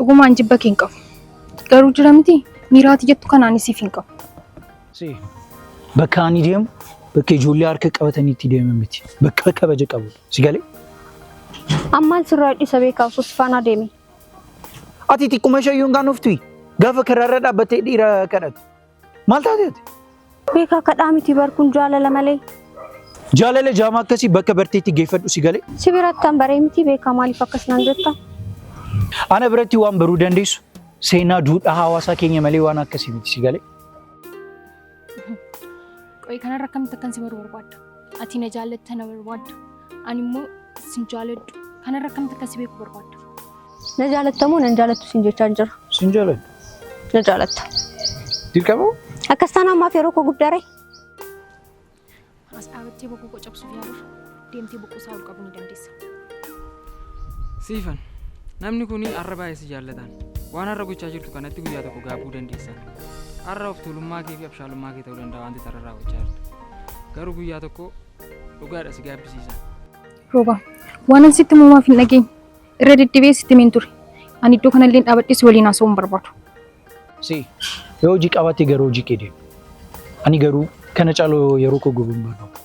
Dhugumaan jibba keen qabu. Garuu jira miti miiraati jettu kanaan isiif hin qabu. Si bakka ani deemu bakka ijoollee harka qabatanii itti deeman miti. Bakka kabaja qabu. Si galee? Ammaan sirraa dhisa beekaa osoo faana deemi. Ati xiqquma shayyuun gaanoftu gaafa karaarra dhaabbattee dhiira kadhatu. Maal taateeti? Beekaa kadhaa miti barkuun jaalala malee. Jaalala jaamaa akkasii bakka barteetti geeffadhu si galee? Si birattaan baree miti beekaa maaliif akkas naan jetta? Ana biratti waan baruu dandeessu seenaa duudhaa hawaasaa keenya malee waan akkasii miti si galee? Qoy kanarra akkamitti akkan si baruu barbaadda? Ati na jaallatta na barbaadda. Ani immoo sin jaalladhu. Kanarra akkamitti akkan si beeku barbaadda? Na jaallattamoo nan jaallattu sin jechaa jira. Sin jaalladhu. Na jaalatta. Dirqama? Akkas taanaan maaf yeroo koo guddaare? As dhaabattee boqoo qocabsuuf yaaluuf deemtee boqosaa ol qabuu ni dandeessa. Siifan namni kun har'a baay'ee si jaallatan waan har'a gochaa jirtu kanatti guyyaa tokko gaabuu dandeessa. Har'a of tuulummaa kee fi abshaalummaa kee ta'uu danda'a wanti tararraa gochaa jirtu. Garuu guyyaa tokko dhugaadha si gaabbisiisa. Rooba waan ani sitti muumaaf hin dhageenye irra deddeebi'ee sitti himeen ture. Ani iddoo kanallee dhaabadhees waliin haasa'uu hin barbaadu. Si yoo hojii qabattee garuu hojii kee deemu. Ani garuu kana caaloo yeroo koo gubuu hin barbaadu.